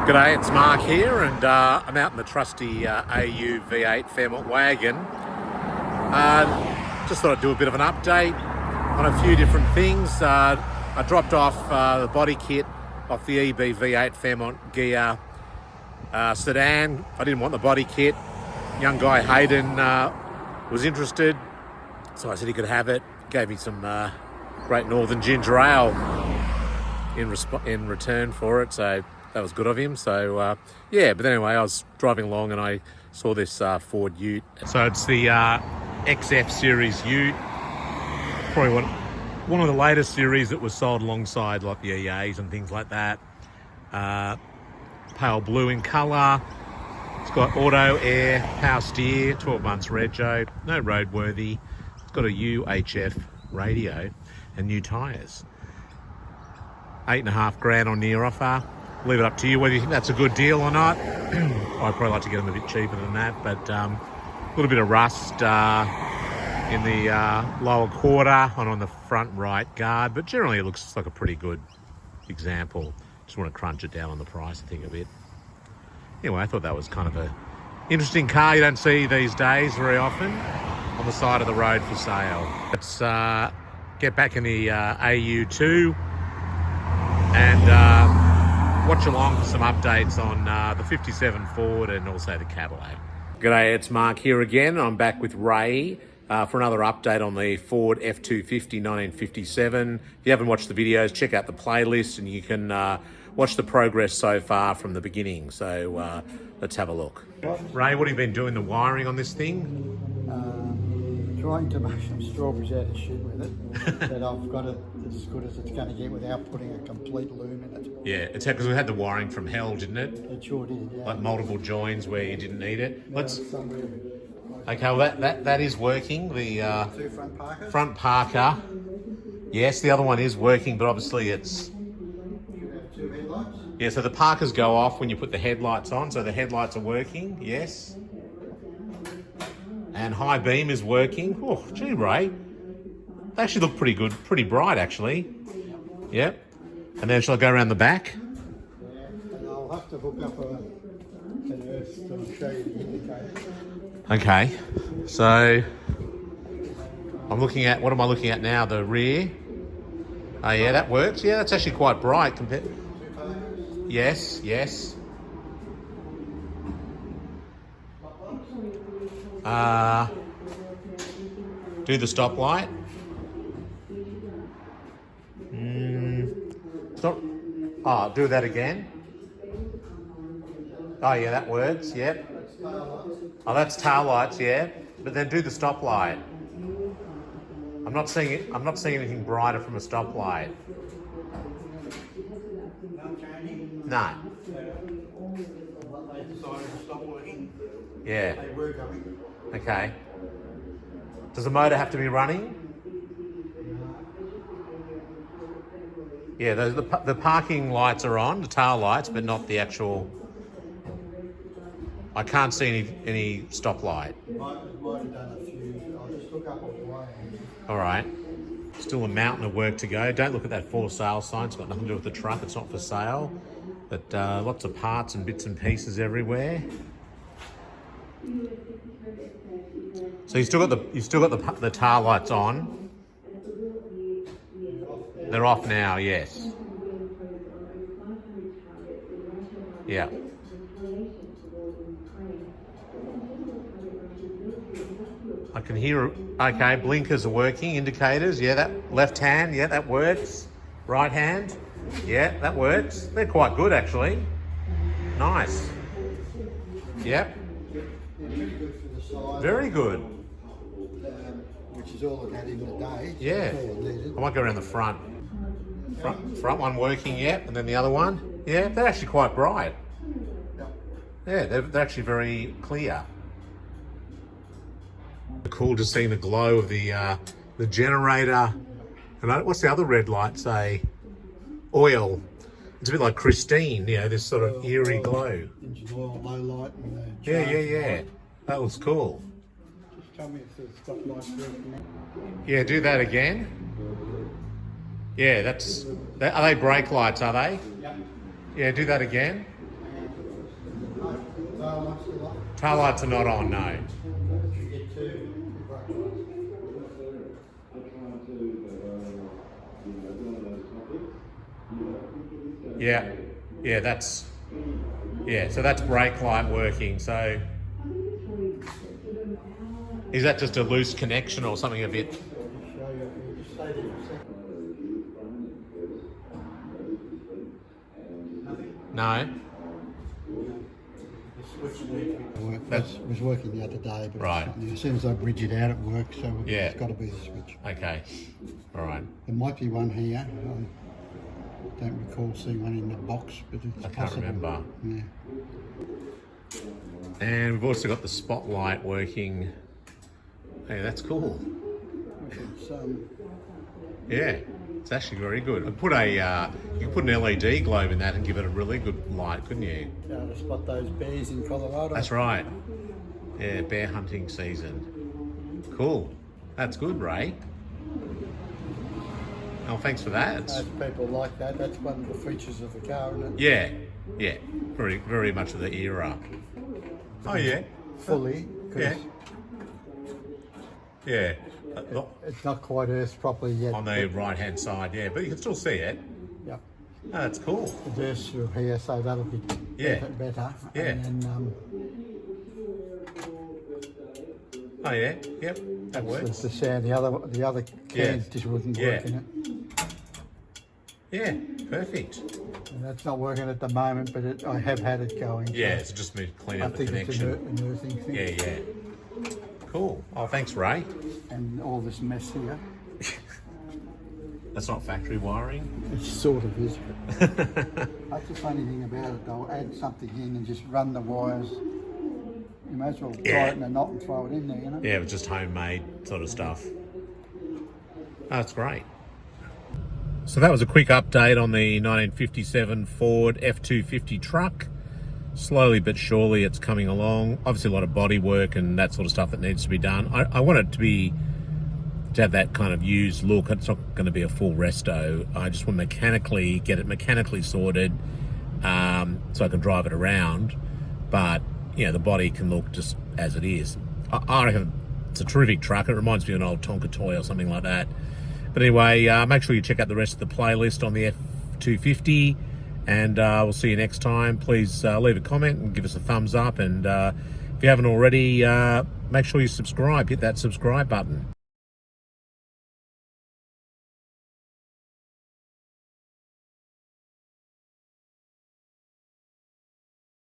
G'day, it's Mark here, and I'm out in the trusty AU V8 Fairmont wagon. Just thought I'd do a bit of an update on a few different things. I dropped off the body kit off the EB V8 Fairmont gear sedan. I didn't want the body kit. Young guy Hayden was interested, so I said he could have it. Gave me some Great Northern Ginger Ale in return for it, so that was good of him. So yeah, but anyway, I was driving along and I saw this Ford Ute. So it's the XF series Ute, probably one of the latest series that was sold alongside like the EAs and things like that. Pale blue in colour. It's got auto, air, power steer, 12 months rego, no roadworthy. It's got a UHF radio and new tyres. 8.5 grand on near offer. Leave it up to you whether you think that's a good deal or not. I'd probably like to get them a bit cheaper than that, but a little bit of rust in the lower quarter and on the front right guard, but generally it looks like a pretty good example. Just want to crunch it down on the price, I think, a bit. Anyway, I thought that was kind of a interesting car you don't see these days very often on the side of the road for sale. Let's get back in the AU2 and watch along for some updates on the 57 Ford and also the Cadillac. G'day, it's Mark here again. I'm back with Ray for another update on the Ford F-250 1957. If you haven't watched the videos, check out the playlist and you can watch the progress so far from the beginning. So let's have a look. Ray, what have you been doing the wiring on this thing? Trying to make some strawberries out of shit with it, but I've got it as good as it's going to get without putting a complete loom in it. Yeah, it's because we had the wiring from hell, didn't it? It sure did, yeah. Like multiple joins where you didn't need it. No, Okay, well that is working. The two front parkers. Front parker. Yes, the other one is working, but obviously it's... You have two headlights. Yeah, so the parkers go off when you put the headlights on, so the headlights are working, yes. And high beam is working. Oh, gee, Ray. They actually look pretty good, pretty bright, actually. Yep. And then shall I go around the back? Yeah, and I'll have to hook up an earth to show you the indicator. Okay. So, I'm looking at, what am I looking at now? The rear. Oh, yeah, that works. Yeah, that's actually quite bright compared... Yes, yes. Do the stoplight. Stop. Oh, do that again. Oh yeah, that works. Yep. Oh, that's tail lights. Yeah, but then do the stoplight. I'm not seeing it. I'm not seeing anything brighter from a stoplight. No. They decided to stop working. Yeah. They were going. Okay. Does the motor have to be running? Yeah, the parking lights are on, the tail lights, but not the actual... I can't see any stoplight. Might have done a few. I'll just look up on the way. All right. Still a mountain of work to go. Don't look at that for sale sign. It's got nothing to do with the truck. It's not for sale. But lots of parts and bits and pieces everywhere. So you've still got the tail lights on. They're off now, yes. Yeah. I can hear, okay, blinkers are working, indicators, yeah, that left hand, yeah, that works. Right hand, yeah, that works. They're quite good, actually. Nice. Yep. They're pretty good for the size. Very good. Which is all it had in the day. Yeah. That's all it needed. I might go around the front. Front one working, yep, and then the other one. Yeah, they're actually quite bright. Yeah, they're actually very clear. Cool just seeing the glow of the generator. And what's the other red light say? Oil. It's a bit like Christine, you know, this sort of eerie glow. Engine oil, low light, and Yeah. That looks cool. Just tell me if the stoplight's working. Yeah, do that again. Yeah, are they brake lights, are they? Yep. Yeah, do that again. Tail lights are not on, no. You get two brake lights. Yeah, yeah, that's, yeah, so that's brake light working. So is that just a loose connection or something a bit? Show you, you just stay there for a second. Nothing? No. The switch needs to be work. That was working the other day, but Right. as soon as I bridge it out, it works. So Yeah. it's got to be the switch. Okay. All right. There might be one here. I don't recall seeing one in the box, but it's I can't possible. remember. Yeah. And we've also got the spotlight working. Hey, that's cool. It's, Yeah, it's actually very good. And put a you could put an LED globe in that and give it a really good light, couldn't you? to spot those bears in Colorado. That's right. Yeah, bear hunting season. Cool. That's good, Ray. Oh, thanks for that. Most people like that. That's one of the features of the car, isn't it? Yeah, yeah. Very, very much of the era. Oh yeah. Fully. 'Cause Yeah. Yeah. It's not quite earthed properly yet. On the right-hand side, yeah, but you can still see it. Yep. Oh, that's cool. The earth's through here, so that'll be Yeah. better. Yeah. And then Oh yeah, yep, that works. the sound, the other cans just wouldn't Yeah. work in it. Yeah, perfect. And that's not working at the moment, but I have had it going. so Yeah, so just need to clean I up the think it's connection. an earthing thing. Yeah, yeah. Cool. Oh, thanks, Ray. And all this mess here, That's not factory wiring. it sort of is. But that's the funny thing about it, though. Add something in and just run the wires. You may as well Yeah. tighten a knot and throw it in there, you know? Yeah, it was just homemade sort of stuff. Oh, that's great. So that was a quick update on the 1957 Ford F-250 truck. Slowly but surely it's coming along. Obviously a lot of body work and that sort of stuff that needs to be done. I want it to have that kind of used look. It's not going to be a full resto. I just want to get it mechanically sorted so I can drive it around. But, you know, the body can look just as it is. I reckon it's a terrific truck. It reminds me of an old Tonka toy or something like that. But anyway, make sure you check out the rest of the playlist on the F-250. And we'll see you next time. Please leave a comment and give us a thumbs up. And if you haven't already, make sure you subscribe. Hit that subscribe button.